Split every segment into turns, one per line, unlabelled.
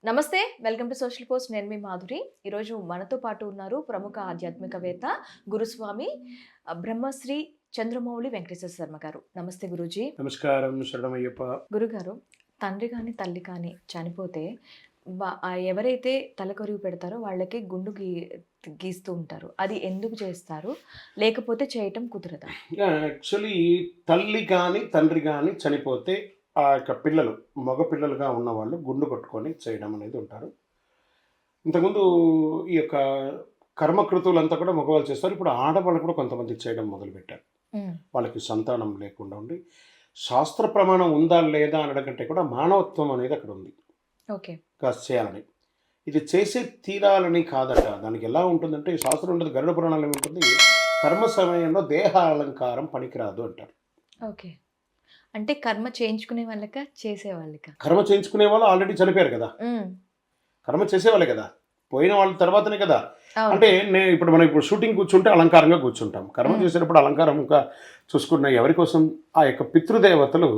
నమస్తే. Welcome to social post. నేను మీ మాధురి. ఈరోజు మనతో పాటు ఉన్నారు ప్రముఖ ఆధ్యాత్మికవేత్త, గురుస్వామి బ్రహ్మశ్రీ చంద్రమౌళి వెంకటేశ్వర శర్మ గారు. నమస్తే గురూజీ.
నమస్కారం. శరణమయ్యప్ప.
గురుగారు, తండ్రి కానీ తల్లి కానీ చనిపోతే ఎవరైతే తలకొరివి పెడతారో వాళ్ళకి గుండు గీస్తూ ఉంటారు. అది ఎందుకు చేస్తారు? లేకపోతే చేయటం కుదరదా?
యాక్చువల్లీ తల్లి కానీ తండ్రి కానీ చనిపోతే ఆ యొక్క పిల్లలు మగ పిల్లలుగా ఉన్నవాళ్ళు గుండు కొట్టుకొని చేయడం అనేది ఉంటారు. ఇంతకుముందు ఈ యొక్క కర్మకృతులంతా కూడా మగవాళ్ళు చేస్తారు. ఇప్పుడు ఆడవాళ్ళు కూడా కొంతమంది చేయడం మొదలుపెట్టారు. వాళ్ళకి సంతానం లేకుండా ఉండి శాస్త్ర ప్రమాణం ఉందా లేదా అనడం కంటే కూడా మానవత్వం అనేది అక్కడ ఉంది.
ఓకే,
కాస్త చేయాలని, ఇది చేసే తీరాలని కాదట. దానికి ఎలా ఉంటుందంటే ఈ శాస్త్రం ఉంటుంది, గరుడ పురాణంలో ఉంటుంది, కర్మ సమయంలో దేహ అలంకారం పనికిరాదు అంటారు.
ఓకే. అంటే కర్మ చేయించుకునే వాళ్ళక, చేసే వాళ్ళక?
కర్మ చేయించుకునే వాళ్ళు ఆల్రెడీ చనిపోయారు కదా, కర్మ చేసేవాళ్ళే కదా, పోయిన వాళ్ళ తర్వాతనే కదా. అంటే ఇప్పుడు మనం ఇప్పుడు షూటింగ్ కూర్చుంటే అలంకారంగా కూర్చుంటాం, కర్మ చేసేటప్పుడు అలంకారంగా చూసుకున్న ఎవరి కోసం ఆ యొక్క పితృదేవతలు,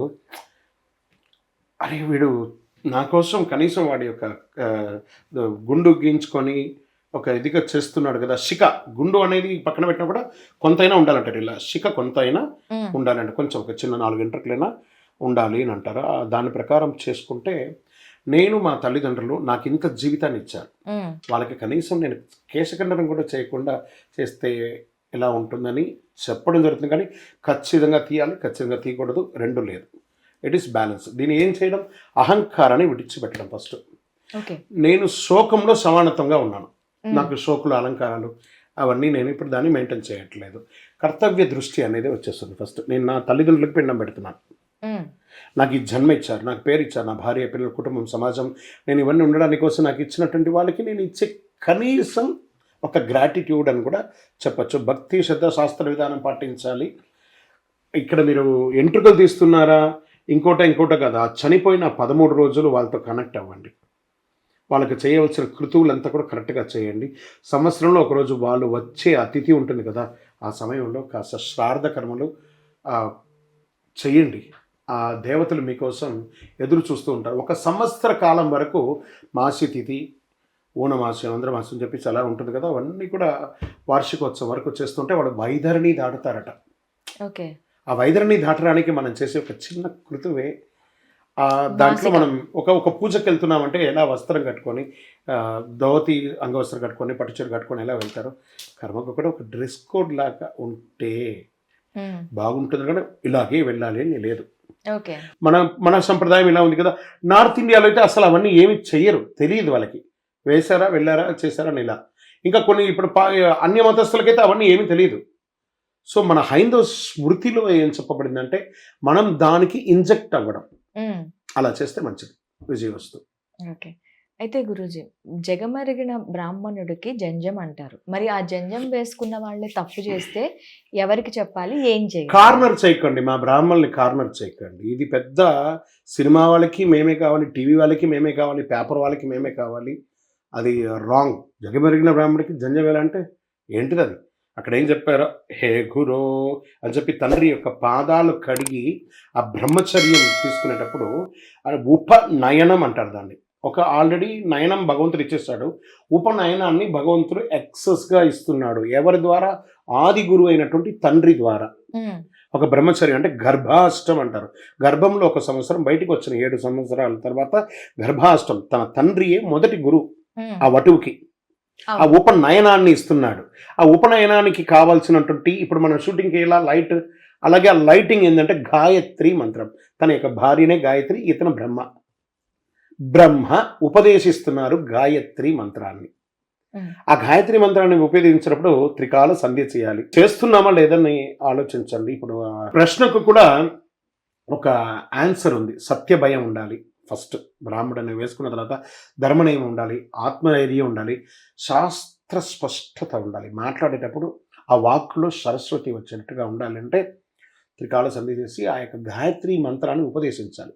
అరే వీడు నా కోసం కనీసం వాడి యొక్క గుండు గీయించుకొని ఒక ఇదిగా చేస్తున్నాడు కదా. శిఖ గుండు అనేది పక్కన పెట్టినా కూడా కొంతైనా ఉండాలంటారు. ఇలా శిఖ కొంతైనా ఉండాలంటే కొంచెం ఒక చిన్న 4 గంటలైనా ఉండాలి అని అంటారు. దాని ప్రకారం చేసుకుంటే, నేను మా తల్లిదండ్రులు నాకు ఇంత జీవితాన్ని ఇచ్చారు, వాళ్ళకి కనీసం నేను కేశఖండనం కూడా చేయకుండా చేస్తే ఎలా ఉంటుందని చెప్పడం జరుగుతుంది. కానీ ఖచ్చితంగా తీయాలి, ఖచ్చితంగా తీయకూడదు, రెండు లేదు. It is balance. దీన్ని ఏం చేయడం? అహంకారాన్ని విడిచిపెట్టడం ఫస్ట్. నేను శోకంలో సమానత్వంగా ఉన్నాను, నాకు శోకులు అలంకారాలు అవన్నీ నేను ఇప్పుడు దాన్ని మెయింటైన్ చేయట్లేదు. కర్తవ్య దృష్టి అనేది వచ్చేస్తుంది ఫస్ట్. నేను నా తల్లిదండ్రులకు పిండం పెడుతున్నాను. నాకు ఈ జన్మ ఇచ్చారు, నాకు పేరు ఇచ్చారు, నా భార్య, పిల్లల, కుటుంబం, సమాజం, నేను ఇవన్నీ ఉండడానికి కోసం నాకు ఇచ్చినటువంటి వాళ్ళకి నేను ఇచ్చే కనీసం ఒక గ్రాటిట్యూడ్ అని కూడా చెప్పచ్చు. భక్తి, శ్రద్ధ, శాస్త్ర విధానం పాటించాలి. ఇక్కడ మీరు ఎంట్రుకలు తీస్తున్నారా, ఇంకోటో కదా, చనిపోయిన 13 రోజులు వాళ్ళతో కనెక్ట్ అవ్వండి. వాళ్ళకి చేయవలసిన కృతువులంతా కూడా కరెక్ట్గా చేయండి. సంవత్సరంలో ఒకరోజు వాళ్ళు వచ్చే అతిథి ఉంటుంది కదా, ఆ సమయంలో కాస్త శ్రాద్ధ కర్మలు చేయండి. ఆ దేవతలు మీకోసం ఎదురు చూస్తూ ఉంటారు. 1 సంవత్సర కాలం వరకు మాసి తిథి, ఊనమాసం, ఆంధ్రమాసం అని చెప్పి చాలా ఉంటుంది కదా, అవన్నీ కూడా వార్షికోత్సవం వరకు చేస్తుంటే వాళ్ళు వైదరిని దాటుతారట.
ఓకే. ఆ
వైదరిని దాటడానికి మనం చేసే ఒక చిన్న కృతువే. దాంట్లో మనం ఒక పూజకి వెళ్తున్నామంటే ఎలా వస్త్రం కట్టుకొని, ధోతి అంగవస్త్రం కట్టుకొని, పట్టుచీర కట్టుకొని ఎలా వెళ్తారో, కర్మకు కూడా ఒక డ్రెస్ కోడ్ లాగా ఉంటే బాగుంటుంది. కానీ ఇలాగే వెళ్ళాలి అని లేదు. మన సంప్రదాయం ఇలా ఉంది కదా. నార్త్ ఇండియాలో అయితే అసలు అవన్నీ ఏమి చెయ్యరు, తెలియదు వాళ్ళకి. వేశారా, వెళ్ళారా, చేశారా అని ఇలా. ఇంకా కొన్ని ఇప్పుడు అన్య మతస్థులకైతే అవన్నీ ఏమీ తెలియదు. సో మన హైందవ స్మృతిలో ఏం చెప్పబడిందంటే మనం దానికి ఇంజెక్ట్ అవ్వడం, అలా చేస్తే మంచిది, విజయవస్తు.
ఓకే. అయితే గురూజీ, జగమరిగిన బ్రాహ్మణుడికి జంజం అంటారు. మరి ఆ జంజం వేసుకున్న వాళ్ళే తప్పు చేస్తే ఎవరికి చెప్పాలి, ఏం చేయాలి?
కార్నర్ చేయకండి, మా బ్రాహ్మణుల్ని కార్నర్ చేయకండి. ఇది పెద్ద సినిమా వాళ్ళకి మేమే కావాలి, టీవీ వాళ్ళకి మేమే కావాలి, పేపర్ వాళ్ళకి మేమే కావాలి. అది రాంగ్. జగమరిగిన బ్రాహ్మణుడికి జంజం వేయాలంటే ఏంటిది? అది అక్కడ ఏం చెప్పారో, హే గురో అని చెప్పి తండ్రి యొక్క పాదాలు కడిగి ఆ బ్రహ్మచర్యం తీసుకునేటప్పుడు ఉపనయనం అంటారు దాన్ని. ఒక ఆల్రెడీ నయనం భగవంతుడు ఇచ్చేస్తాడు, ఉపనయనాన్ని భగవంతుడు ఎక్సెస్గా ఇస్తున్నాడు. ఎవరి ద్వారా? ఆది గురువు అయినటువంటి తండ్రి ద్వారా. ఒక బ్రహ్మచర్యం అంటే గర్భాష్టం అంటారు. గర్భంలో 1 సంవత్సరం, బయటికి వచ్చిన 7 సంవత్సరాల తర్వాత గర్భాష్టం. తన తండ్రియే మొదటి గురువు ఆ వటువుకి. ఆ ఉపనయనాన్ని ఇస్తున్నాడు. ఆ ఉపనయనానికి కావాల్సినటువంటి, ఇప్పుడు మనం షూటింగ్కి ఎలా లైట్, అలాగే ఆ లైటింగ్ ఏంటంటే గాయత్రి మంత్రం. తన యొక్క భార్యనే గాయత్రి, ఇతను బ్రహ్మ ఉపదేశిస్తున్నారు గాయత్రి మంత్రాన్ని. ఆ గాయత్రి మంత్రాన్ని ఉపయోగించినప్పుడు త్రికాల సంధ్య చేయాలి. చేస్తున్నామా లేదని ఆలోచించండి. ఇప్పుడు ప్రశ్నకు కూడా ఒక ఆన్సర్ ఉంది. సత్య భయం ఉండాలి ఫస్ట్, బ్రాహ్మణుని వేసుకున్న తర్వాత ధర్మనియమం ఉండాలి, ఆత్మధైర్యం ఉండాలి, శాస్త్ర స్పష్టత ఉండాలి. మాట్లాడేటప్పుడు ఆ వాక్కులో సరస్వతి వచ్చేటట్టుగా ఉండాలంటే త్రికాల సంధి చేసి ఆ యొక్క గాయత్రి మంత్రాన్ని ఉపదేశించాలి.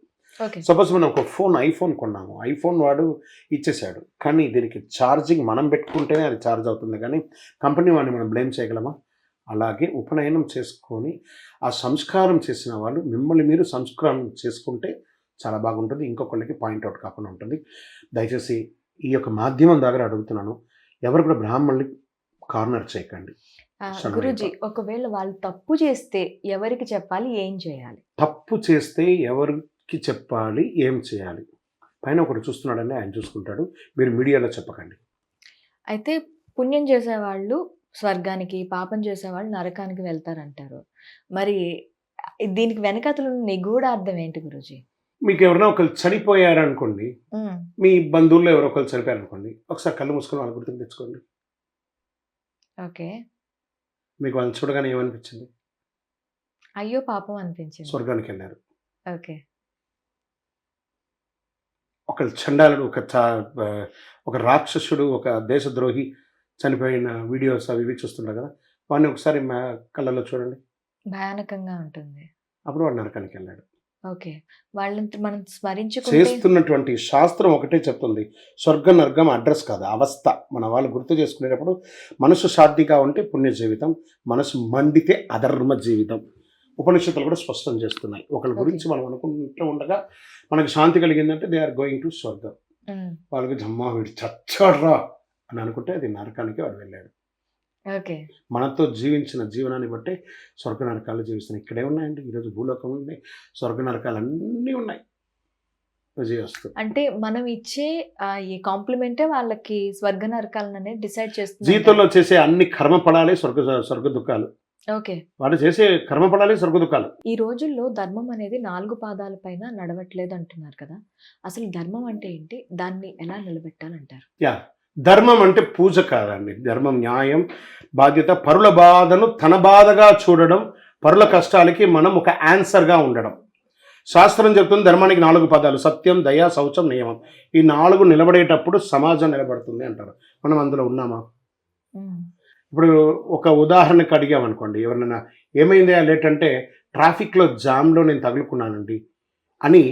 సపోజ్ మనం ఒక ఐఫోన్ కొన్నాము, ఐఫోన్ వాడు ఇచ్చేసాడు, కానీ దీనికి ఛార్జింగ్ మనం పెట్టుకుంటేనే అది ఛార్జ్ అవుతుంది, కానీ కంపెనీ వాడిని మనం బ్లేమ్ చేయగలమా? అలాగే ఉపనయనం చేసుకొని ఆ సంస్కారం చేసిన వాళ్ళు మిమ్మల్ని మీరు సంస్కారం చేసుకుంటే చాలా బాగుంటుంది, ఇంకొకళ్ళకి పాయింట్అవుట్ కాకుండా ఉంటుంది. దయచేసి ఈ యొక్క మాధ్యమం దగ్గర అడుగుతున్నాను, ఎవరు కూడా బ్రాహ్మణుల్ని కార్నర్ చేయకండి.
గురూజీ, ఒకవేళ వాళ్ళు తప్పు చేస్తే ఎవరికి చెప్పాలి, ఏం చేయాలి?
తప్పు చేస్తే ఎవరికి చెప్పాలి, ఏం చేయాలి? పైన ఒకటి చూస్తున్నాడని ఆయన చూసుకుంటాడు, మీరు మీడియాలో చెప్పకండి.
అయితే పుణ్యం చేసేవాళ్ళు స్వర్గానికి, పాపం చేసేవాళ్ళు నరకానికి వెళ్తారంటారు. మరి దీనికి వెనకాతల ఉన్న నిగూఢ అర్థం ఏంటి గురూజీ?
మీకు ఎవరైనా ఒకరు చనిపోయారనుకోండి, మీ బంధువుల్లో ఎవరో ఒకరు చనిపోయారనుకోండి, ఒకసారి కళ్ళు మూసుకొని వాళ్ళ గుర్తుకు తెచ్చుకోండి.
ఓకే.
మీకు వాళ్ళని చూడగానే ఏమనిపించింది?
అయ్యో పాపం అనిపించింది.
స్వర్గానికి వెళ్ళారు.
ఓకే.
ఒక చండాలుడు, ఒక రాక్షసుడు, ఒక దేశద్రోహి చనిపోయిన వీడియోస్ అవి ఇవి చూస్తుంటారు కదా, వాడిని ఒకసారి మా కళ్ళల్లో చూడండి,
భయానకంగా ఉంటుంది.
అప్పుడు వాడు నరకానికి వెళ్ళాడు.
ఓకే. వాళ్ళని మనం స్మరించుకుంటే
చేస్తున్నటువంటి శాస్త్రం ఒకటే చెప్తుంది, స్వర్గం నరకం అడ్రస్ కాదు, అవస్థ. మన వాళ్ళు గుర్తు చేసుకునేటప్పుడు మనసు శాంతిగా ఉంటే పుణ్య జీవితం, మనసు మండితే అధర్మ జీవితం. ఉపనిషత్తులు కూడా స్పష్టం చేస్తున్నాయి. ఒకరి గురించి మనం అనుకుంటూ ఉండగా మనకు శాంతి కలిగిందంటే దే ఆర్ గోయింగ్ టు స్వర్గం. వాళ్ళకి జమ్మా వీడు చచ్చాడ్రా అని అనుకుంటే అది నరకానికి వాడు వెళ్ళాడు.
ఓకే.
మనతో జీవించిన జీవనాన్ని బట్టే స్వర్గ నరకాలు జీవిస్తున్నాయి. ఇక్కడే ఉన్నాయండి, ఈరోజు భూలోకం ఉన్నాయి, స్వర్గ నరకాలు అన్నీ ఉన్నాయి. విజయస్తు.
అంటే మనం ఇచ్చే ఈ కాంప్లిమెంటే వాళ్ళకి స్వర్గ నరకాలను అనేది డిసైడ్ చేస్తుంది.
జీవితంలో చేసే అన్ని కర్మ పడాలి, స్వర్గ దుఃఖాలు.
ఓకే.
వాళ్ళు చేసే కర్మ పడాలి, స్వర్గ దుఃఖాలు.
ఈ రోజుల్లో ధర్మం అనేది 4 పాదాల పైన నడవట్లేదు అంటున్నారు కదా, అసలు ధర్మం అంటే ఏంటి, దాన్ని ఎలా నిలబెట్టాలంటారు?
యా, ధర్మం అంటే పూజ కాదండి. ధర్మం న్యాయం, బాధ్యత, పరుల బాధను తన బాధగా చూడడం, పరుల కష్టాలకి మనం ఒక ఆన్సర్గా ఉండడం. శాస్త్రం చెప్తుంది ధర్మానికి 4 పదాలు, సత్యం, దయ, శౌచం, నియమం. ఈ 4 నిలబడేటప్పుడు సమాజం నిలబడుతుంది అంటారు. మనం అందులో ఉన్నామా? ఇప్పుడు ఒక ఉదాహరణకు అడిగామనుకోండి, ఎవరినైనా ఏమైందా లేట్ అంటే, ట్రాఫిక్లో జామ్లో నేను తగులుకున్నానండి అని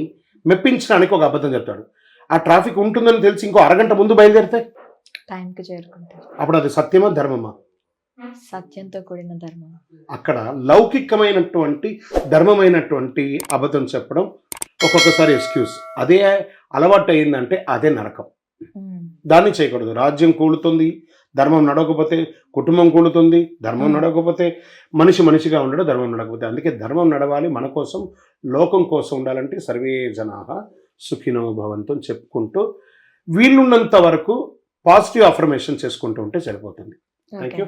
మెప్పించడానికి ఒక అబద్ధం చెప్తాడు. ఆ ట్రాఫిక్ ఉంటుందని తెలిసి ఇంకో అరగంట ముందు బయలుదేరితే
టైంకి చేరుకుంటారు.
అప్పుడు అది సత్యమా, ధర్మమా?
సత్యంతో కూడిన ధర్మం.
అక్కడ లౌకికమైనటువంటి ధర్మమైనటువంటి అబద్ధం చెప్పడం ఒక్కొక్కసారి ఎక్స్క్యూజ్. అదే అలవాటు అయిందంటే అదే నరకం. దాన్ని చేయకూడదు. రాజ్యం కూలుతుంది, ధర్మం నడవకపోతే కుటుంబం కూలుతుంది, ధర్మం నడవకపోతే మనిషిగా ఉండడం, ధర్మం నడవకపోతే. అందుకే ధర్మం నడవాలి, మన కోసం, లోకం కోసం ఉండాలంటే సర్వే జనాః సుఖినో భవంతు అని చెప్పుకుంటూ వీళ్ళున్నంత వరకు పాజిటివ్ అఫర్మేషన్ చేసుకుంటూ ఉంటే సరిపోతుంది. Thank you.